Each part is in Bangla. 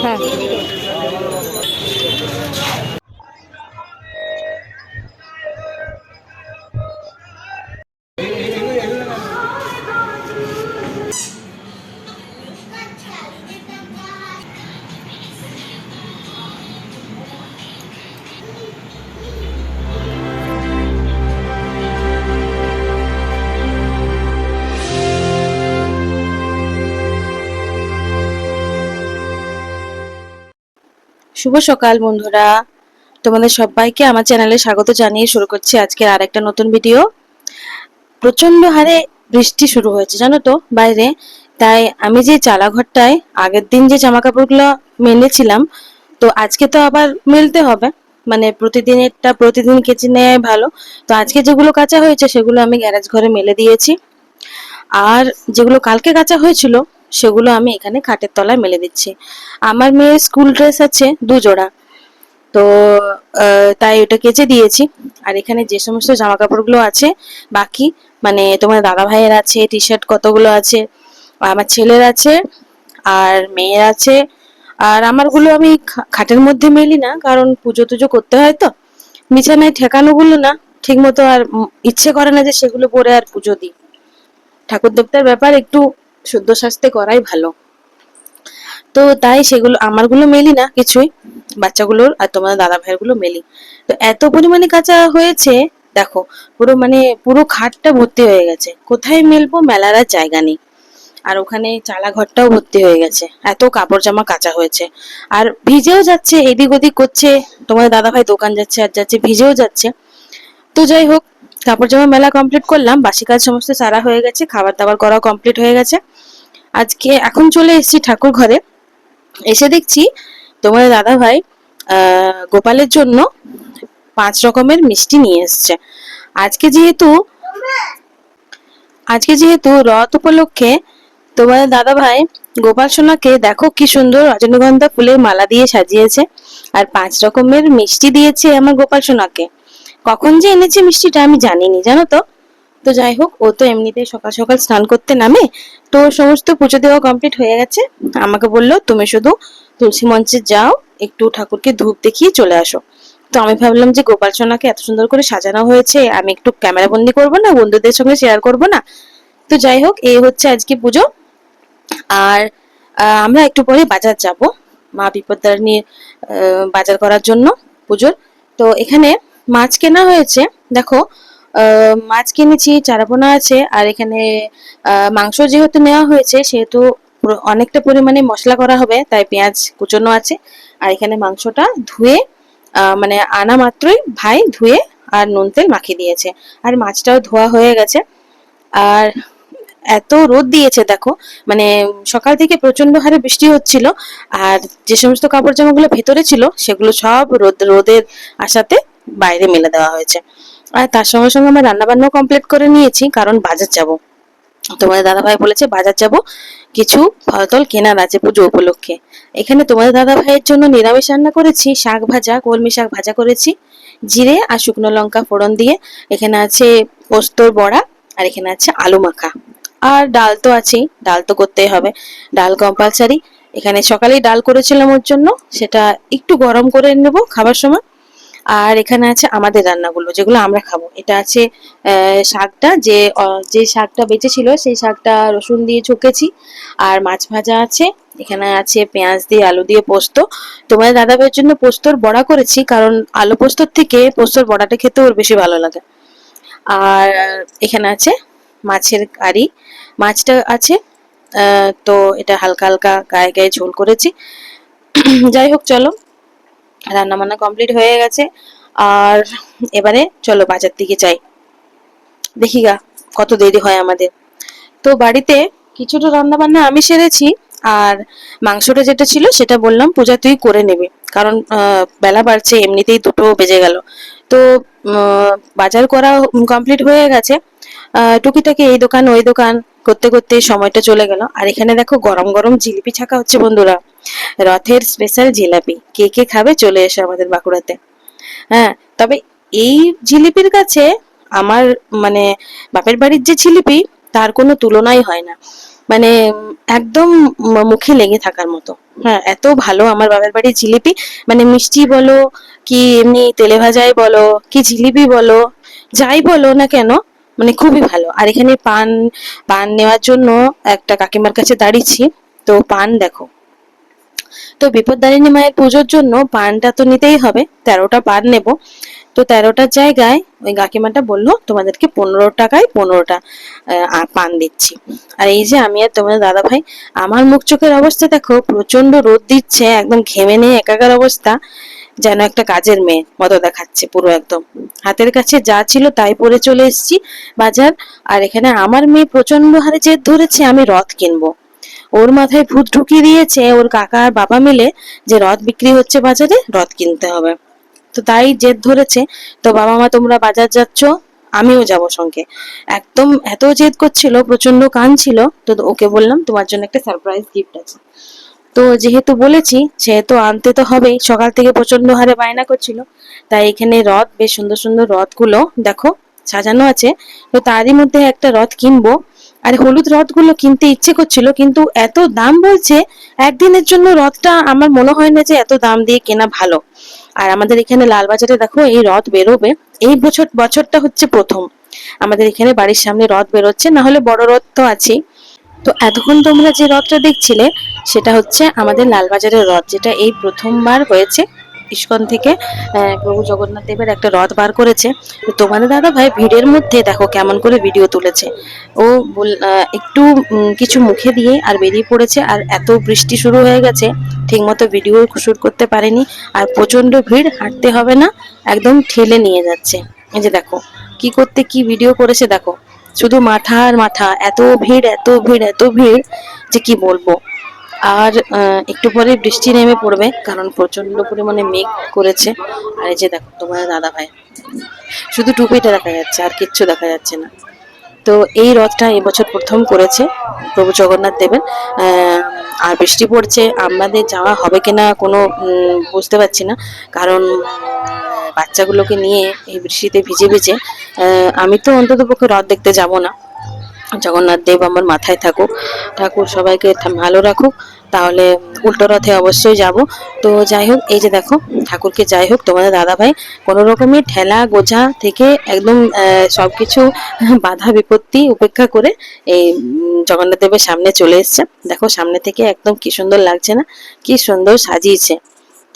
শুভ সকাল বন্ধুরা, তোমাদের সবাইকে আমার চ্যানেলে স্বাগত জানিয়ে শুরু করছি আজকে আর একটা নতুন ভিডিও। প্রচন্ড হারে বৃষ্টি শুরু হয়েছে জানো তো বাইরে, তাই আমি যে চালাঘরটায় আগের দিন যে জামা কাপড়গুলো মেলেছিলাম, তো আজকে তো আবার মেলতে হবে, মানে প্রতিদিনেরটা প্রতিদিন কেচে নেওয়াই ভালো। তো আজকে যেগুলো কাঁচা হয়েছে সেগুলো আমি গ্যারেজ ঘরে মেলে দিয়েছি, আর যেগুলো কালকে কাঁচা হয়েছিল সেগুলো আমি এখানে খাটের তলায় মেলে দিচ্ছি। আমার মেয়ের স্কুল ড্রেস আছে 2 জোড়া, তো তাই ওটা কেচে দিয়েছি। আর এখানে যে সমস্ত জামা কাপড়গুলো আছে বাকি, মানে তোমার দাদা ভাইয়ের আছে, টি শার্ট কতগুলো আছে, আমার ছেলের আছে, আর মেয়ের আছে। আর আমারগুলো আমি খাটের মধ্যে মেলি না, কারণ পুজো টুজো করতে হয় তো, বিছানায় ঠেকানো গুলো না ঠিক মতো আর ইচ্ছে করে না যে সেগুলো পরে আর পুজো দিই। ঠাকুর দেবতার ব্যাপার, একটু শুদ্ধ স্বাস্থ্যে করাই ভালো। তো তাই সেগুলো আমারগুলো মেলি না কিছুই, বাচ্চাগুলোর আর তোমাদের দাদা ভাইয়ের গুলো মেলি। তো এত পরিমাণে কাঁচা হয়েছে দেখো, পুরো মানে পুরো খাটটা ভর্তি হয়ে গেছে, কোথায় মেলবো মেলার আর জায়গা নেই। আর ওখানে চালা ঘরটাও ভর্তি হয়ে গেছে, এত কাপড় জামা কাঁচা হয়েছে। আর ভিজেও যাচ্ছে, এদিক ওদিক করছে, তোমাদের দাদা ভাই দোকান যাচ্ছে আর যাচ্ছে, ভিজেও যাচ্ছে। তো যাই হোক, কাপড় জামা মেলা কমপ্লিট করলাম, বাসি কাজ সমস্ত সারা হয়ে গেছে, খাবার দাবার করাও কমপ্লিট হয়ে গেছে। আজকে এখন চলে এসেছি ঠাকুর ঘরে, এসে দেখছি তোমাদের দাদা ভাই গোপালের জন্য 5 রকমের মিষ্টি নিয়ে এসছে। আজকে যেহেতু আজকে যেহেতু রথ উপলক্ষে তোমাদের দাদা ভাই গোপাল সোনাকে দেখো কি সুন্দর রজনীগন্ধা ফুলের মালা দিয়ে সাজিয়েছে, আর 5 রকমের মিষ্টি দিয়েছে আমার গোপাল সোনাকে। কখন যে এনেছে মিষ্টিটা আমি জানিনি জানো তো। তো যাই হোক, ও তো এমনিতেই সকাল সকাল স্নান করতে নামে, তো সমস্ত পুজো দেওয়া কমপ্লিট হয়ে গেছে। আমাকে বললো তুমি শুধু তুলসী মঞ্চে যাও, একটু ঠাকুরকে ধূপ দেখিয়ে চলে আসো। তো আমি ভাবলাম যে গোপাল সোনাকে এত সুন্দর করে সাজানো হয়েছে, আমি একটু ক্যামেরা বন্দি করবো না, বন্ধুদের সঙ্গে শেয়ার করবো না। তো যাই হোক, এই হচ্ছে আজকে পুজো। আর আমরা একটু পরে বাজার যাব, মা বিপত্তারিণী বাজার করার জন্য পুজোর। তো এখানে মাছ কেনা হয়েছে দেখো, মাছ কিনেছি, চারাপোনা আছে, আর এখানে মাংস যেহেতু নেওয়া হয়েছে সেহেতু অনেকটা পরিমাণে মশলা করা হবে, তাই পেঁয়াজ কুচোনো আছে। আর এখানে মাংসটা ধুয়ে মানে আনা মাত্রই ভাই ধুয়ে আর নুন তেল মাখিয়ে দিয়েছে, আর মাছটাও ধোয়া হয়ে গেছে। আর এত রোদ দিয়েছে দেখো, মানে সকাল থেকে প্রচন্ড হারে বৃষ্টি হচ্ছিল, আর যে সমস্ত কাপড় জামাগুলো ভেতরে ছিল সেগুলো সব রোদের আশাতে বাইরে মেলে দেওয়া হয়েছে। আর তার সঙ্গে সঙ্গে আমরা রান্না বান্নাও কমপ্লিট করে নিয়েছি, কারণ বাজার যাব। তোমাদের দাদা ভাই বলেছে বাজার যাব, কিছু ফল কেনার আছে পুজো উপলক্ষে। এখানে তোমাদের দাদা ভাইয়ের জন্য নিরামিষ রান্না করেছি, শাক ভাজা, কলমি শাক ভাজা করেছি জিরে আর শুকনো লঙ্কা ফোড়ন দিয়ে। এখানে আছে পোস্তর বড়া, আর এখানে আছে আলু মাখা। আর ডাল তো আছেই, ডাল তো করতেই হবে, ডাল কম্পালসারি। এখানে সকালেই ডাল করেছিলাম ওর জন্য, সেটা একটু গরম করে নেব খাবার সময়। আর এখানে আছে আমাদের রান্নাগুলো যেগুলো আমরা খাবো। এটা আছে শাকটা, যে শাকটা বেঁচে ছিল সেই শাকটা রসুন দিয়ে ছকেছি। আর মাছ ভাজা আছে, এখানে আছে পেঁয়াজ দিয়ে আলু দিয়ে পোস্ত। তোমাদের দাদা ভাইয়ের জন্য পোস্তর বড়া করেছি, কারণ আলু পোস্তর থেকে পোস্তর বড়াটা খেতে ওর বেশি ভালো লাগে। আর এখানে আছে মাছের কারি, মাছটা আছে, তো এটা হালকা হালকা গায়ে গায়ে ঝোল করেছি। যাই হোক চলো, রান্না বান্না কমপ্লিট হয়ে গেছে, আর এবারে চলো বাজার দিকে যাই, দেখি গা কত দেরি হয় আমাদের। তো বাড়িতে কিছুটা রান্না বান্না আমি সেরেছি, আর মাংসটা যেটা ছিল সেটা বললাম পূজা তুই করে নেবে, কারণ বেলা বাড়ছে, এমনিতেই 2টো বেজে গেল। তো বাজার করা কমপ্লিট হয়ে গেছে, টুকিটাকি এই দোকান ওই দোকান করতে করতে সময়টা চলে গেল। আর এখানে দেখো গরম গরম জিলিপি ছাকা হচ্ছে বন্ধুরা, রথের স্পেশাল জিলাপি। কে কে খাবে চলে এসো আমাদের বাঁকুড়াতে। হ্যাঁ, তবে এই জিলিপির কাছে আমার মানে বাপের বাড়ির যে জিলিপি তার কোনো তুলনাই হয় না। মানে একদম মুখে লেগে থাকার মতো। হ্যাঁ, এত ভালো আমার বাবার বাড়ির জিলিপি, মানে মিষ্টি বলো কি এমনি তেলে ভাজাই বলো কি জিলিপি বলো, যাই বলো না কেন, মানে খুবই ভালো। আর এখানে পান পান নেওয়ার জন্য একটা কাকিমার কাছে দাঁড়িয়েছি। তো পান দেখো, তো বিপদদারিণী মায়ের পুজোর জন্য পানটা তো নিতেই হবে, 13টা পান নেব। তো 13টার জায়গায় ওই কাকিমাটা বললো তোমাদেরকে 15 টাকায় 15টা পান দিচ্ছি। আর এই যে আমি আর তোমাদের দাদা ভাই, আমার মুখ চোখের অবস্থা দেখো, প্রচন্ড রোদ দিচ্ছে, একদম ঘেমে নিয়ে একাকার অবস্থা, যেন একটা কাজের মেয়ে মতো দেখাচ্ছে পুরো একদম। হাতের কাছে যা ছিল তাই পরে চলে এসেছি বাজার। আর এখানে আমার মেয়ে প্রচন্ড হারে জেদ ধরেছে আমি রথ কিনবো। ওর মাথায় ভূত ঢুকিয়ে দিয়েছে ওর কাকা আর বাবা মিলে যে রথ বিক্রি হচ্ছে বাজারে, রথ কিনতে হবে। তো তাই জেদ ধরেছে। তো বাবা মা তোমরা বাজার যাচ্ছ, আমিও যাব সঙ্গে। একদম এত জেদ করছিল, প্রচন্ড কাঁদছিল। তো ওকে বললাম তোমার জন্য একটা সারপ্রাইজ গিফট আছে। তো যেহেতু বলেছি সেহেতু আনতে তো হবেই, সকাল থেকে প্রচন্ড হারে বায়না করছিল। তাই এখানে রথ, বেশ সুন্দর সুন্দর রথগুলো দেখো সাজানো আছে। তো তারই মধ্যে একটা রথ কিনবো। আর হলুদ রথগুলো কিনতে ইচ্ছে করছিল, কিন্তু এত দাম বলছে, একদিনের জন্য রথটা আমার মনে হয় না যে এত দাম দিয়ে কেনা ভালো। আর আমাদের এখানে লালবাজারে দেখো এই রথ বেরোবে, এই বছরটা হচ্ছে প্রথম আমাদের এখানে বাড়ির সামনে রথ বেরোচ্ছে, না হলে বড় রথ তো আছেই। তো এতক্ষণ তোমরা যে রথটা দেখছিলে সেটা হচ্ছে আমাদের লালবাজারের রথ, যেটা এই প্রথমবার হয়েছে। ইস্কন থেকে প্রভু জগন্নাথ দেবের একটা রথ বার করেছে। তো তোমাদের দাদা ভাই ভিড়ের মধ্যে দেখো কেমন করে ভিডিও তুলেছে। ও একটু কিছু মুখে দিয়ে আর বেরিয়ে পড়েছে। আর এত বৃষ্টি শুরু হয়ে গেছে, ঠিক মতো ভিডিও শুট করতে পারেনি। আর প্রচন্ড ভিড়, হাঁটতে হবে না, একদম ঠেলে নিয়ে যাচ্ছে। এই যে দেখো কি করতে কি ভিডিও করেছে দেখো, শুধু মাথা আর মাথা, এত ভিড় এত ভিড় এত ভিড় যে কি বলবো। আর একটু পরে বৃষ্টি নেমে পড়বে, কারণ প্রচন্ড পরিমাণে মেঘ করেছে। আর এই যে দেখো তোমার দাদা ভাই, শুধু টুপিটা দেখা যাচ্ছে আর কিচ্ছু দেখা যাচ্ছে না। তো এই রথটা এবছর প্রথম করেছে প্রভু জগন্নাথ দেবের। আর বৃষ্টি পড়ছে, আমাদের যাওয়া হবে কিনা কোনো বুঝতে পারছি না, কারণ বাচ্চাগুলোকে নিয়ে এই বৃষ্টিতে ভিজে ভিজে আমি তো অন্তত পক্ষে রথ দেখতে যাব না। জগন্নাথ দেব আমার মাথায় থাকুক, ঠাকুর সবাইকে ভালো রাখুক, তাহলে উল্টো রথে অবশ্যই যাব। তো যাই হোক, এই যে দেখো ঠাকুরকে, যাই হোক তোমাদের দাদা ভাই কোনো রকমের ঠেলা গোঝা থেকে একদম সবকিছু বাধা বিপত্তি উপেক্ষা করে এই জগন্নাথ দেবের সামনে চলে এসছে। দেখো সামনে থেকে একদম কি সুন্দর লাগছে না, কি সুন্দর সাজিয়েছে।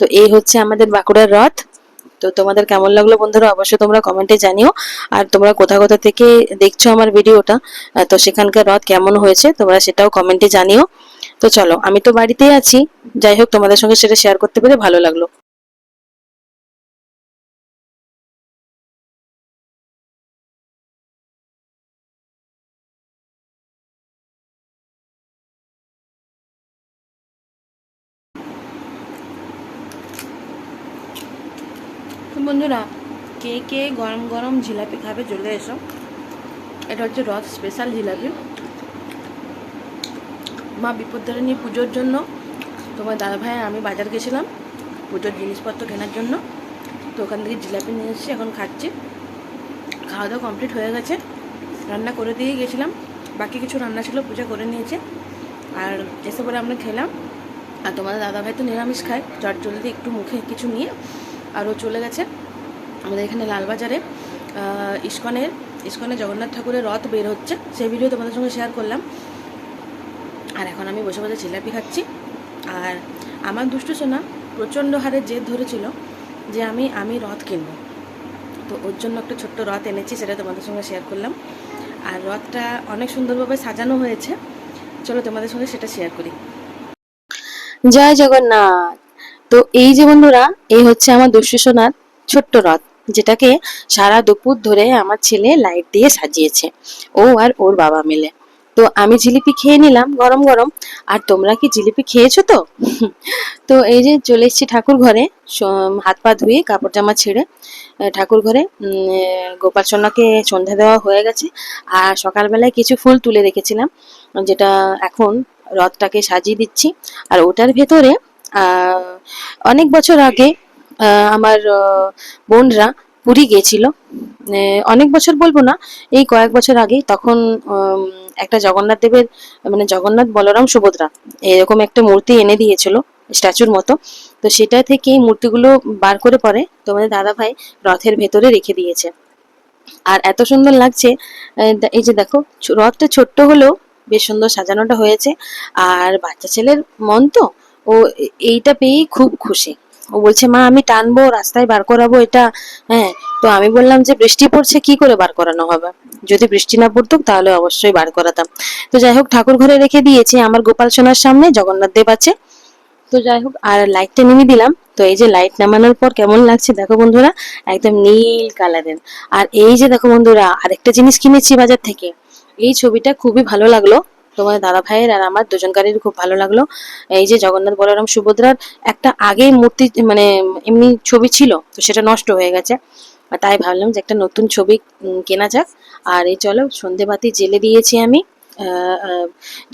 তো এই হচ্ছে আমাদের বাঁকুড়ার রথ। তো তোমাদের কেমন লাগলো বন্ধুরা অবশ্যই তোমরা কমেন্টে জানিও। আর তোমরা কোথা কোথা থেকে দেখছো আমার ভিডিওটা, তো সেখানকার রথ কেমন হয়েছে তোমরা সেটাও কমেন্টে জানিও। তো চলো, আমি তো বাড়িতেই আছি, যাই হোক তোমাদের সঙ্গে সেটা শেয়ার করতে পেরে ভালো লাগলো। তো বন্ধুরা, কে কে গরম গরম জিলাপি খাবে চলে এসো। এটা হচ্ছে রথ স্পেশাল জিলাপি। মা বিপদতারিণী পুজোর জন্য তোমার দাদা ভাই আমি বাজার গেছিলাম পুজোর জিনিসপত্র কেনার জন্য। তো ওখান থেকে জিলাপি নিয়ে এসেছি, এখন খাচ্ছি। খাওয়া দাওয়া কমপ্লিট হয়ে গেছে, রান্না করে দিয়ে গেছিলাম, বাকি কিছু রান্না ছিল পূজা করে নিয়েছে। আর এসে পরে আমরা খেলাম। আর তোমাদের দাদাভাই তো নিরামিষ খায়, চট জলদি একটু মুখে কিছু নিয়ে আর ও চলে গেছে। আমাদের এখানে লালবাজারে ইস্কনে জগন্নাথ ঠাকুরের রথ বের হচ্ছে, সেই ভিডিও তোমাদের সঙ্গে শেয়ার করলাম। আর এখন আমি বসে বসে জিলাপি খাচ্ছি। আর আমার দুষ্টু সোনা প্রচণ্ড হারে জেদ ধরেছিল যে আমি রথ কিনবো। তো ওর জন্য একটা ছোট্ট রথ এনেছি, সেটা তোমাদের সঙ্গে শেয়ার করলাম। আর রথটা অনেক সুন্দরভাবে সাজানো হয়েছে, চলো তোমাদের সঙ্গে সেটা শেয়ার করি। জয় জগন্নাথ। তো এই যে বন্ধুরা, এই হচ্ছে আমার দুষ্টু সোনার ছোট্ট রথ, যেটাকে সারা দুপুর ধরে আমার ছেলে লাইট দিয়ে সাজিয়েছে, ও আর ওর বাবা মিলে। তো আমি জিলিপি খেয়ে নিলাম গরম গরম। আর তোমরা কি জিলিপি খেয়েছো তো? তো এই যে চলে এসেছি ঠাকুর ঘরে, হাত পা ধুয়ে কাপড় জামা ছেড়ে ঠাকুর ঘরে গোপাল সোনাকে সন্ধ্যা দেওয়া হয়ে গেছে। আর সকালবেলায় কিছু ফুল তুলে রেখেছিলাম, যেটা এখন রথটাকে সাজিয়ে দিচ্ছি। আর ওটার ভেতরে অনেক বছর আগে আমার বোনরা পুরী গেছিল। অনেক বছর বলবো না, এই কয়েক বছর আগে, তখন একটা জগন্নাথ দেবের মানে জগন্নাথ বলরাম সুভদ্রা এরকম একটা মূর্তি এনে দিয়েছিল স্ট্যাচুর মতো। তো সেটা থেকে এই মূর্তিগুলো বার করে পরে তোমাদের দাদা ভাই রথের ভেতরে রেখে দিয়েছে। আর এত সুন্দর লাগছে, এই যে দেখো রথটা ছোট্ট হলেও বেশ সুন্দর সাজানোটা হয়েছে। আর বাচ্চা ছেলের মন তো, ও এইটা পেয়েই খুব খুশি। ও বলছে মা আমি টানবো, রাস্তায় বার করাবো এটা। হ্যাঁ, তো আমি বললাম যে বৃষ্টি পড়ছে কি করে বার করানো হবে, যদি বৃষ্টি না পড়তো তাহলে অবশ্যই বার করাতাম। তো যাই হোক ঠাকুর ঘরে রেখে দিয়েছি, আমার গোপাল সোনার সামনে জগন্নাথ দেব আছে। তো যাই হোক, আর লাইটটা নিভিয়ে দিলাম। তো এই যে লাইট নামানোর পর কেমন লাগছে দেখো বন্ধুরা, একদম নীল কালারের। আর এই যে দেখো বন্ধুরা, আরেকটা জিনিস কিনেছি বাজার থেকে। এই ছবিটা খুবই ভালো লাগলো, তোমার দাদা ভাইয়ের আর আমার দুজনকারই খুব ভালো লাগলো। এই যে জগন্নাথ বলরাম সুভদ্রার একটা আগে মূর্তি মানে এমনি ছবি ছিল, তো সেটা নষ্ট হয়ে গেছে। আর তাই ভাবলাম যে একটা নতুন ছবি কেনা যাক। আর এই চলো সন্ধেবাতি জেলে দিয়েছি আমি।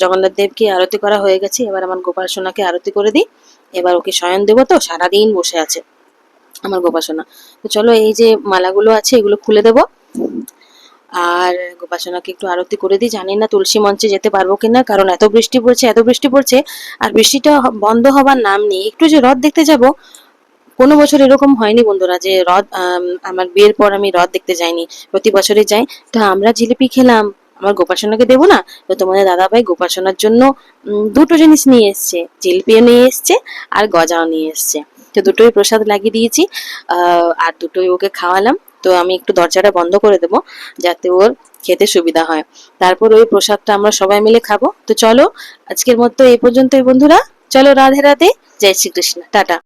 জগন্নাথ দেবকে আরতি করা হয়ে গেছে, এবার আমার গোপাল সোনাকে আরতি করে দিই। এবার ওকে শয়ন দেবো, তো সারাদিন বসে আছে আমার গোপাল সোনা। তো চলো এই যে মালাগুলো আছে এগুলো খুলে দেবো, আর গোপাল সোনাকে একটু আরতি করে দিই। জানি না তুলসী মঞ্চে যেতে পারবো কিনা, কারণ এত বৃষ্টি পড়ছে এত বৃষ্টি পড়ছে, আর বৃষ্টিটা বন্ধ হবার নাম নেই। একটু যে রথ দেখতে যাব, কোনো বছর এরকম হয়নি বন্ধুরা যে রথ আমার বিয়ের পর আমি রথ দেখতে যাইনি, প্রতি বছরই যাই। তো আমরা জিলিপি খেলাম, আমার গোপাল সোনাকে দেবো না? তো তোমাদের দাদা ভাই গোপাল সোনার জন্য দুটো জিনিস নিয়ে এসছে, জিলিপিও নিয়ে এসছে আর গজাও নিয়ে এসছে। তো দুটোই প্রসাদ লাগিয়ে দিয়েছি, আর দুটোই ওকে খাওয়ালাম। তো আমি একটু দরজাটা বন্ধ করে দেবো যাতে ওর খেতে সুবিধা হয়। তারপর ওই প্রসাদটা আমরা সবাই মিলে খাবো। তো চলো আজকের মতো এই পর্যন্তই বন্ধুরা, চলো রাধে রাধে, জয় শ্রীকৃষ্ণ, টাটা।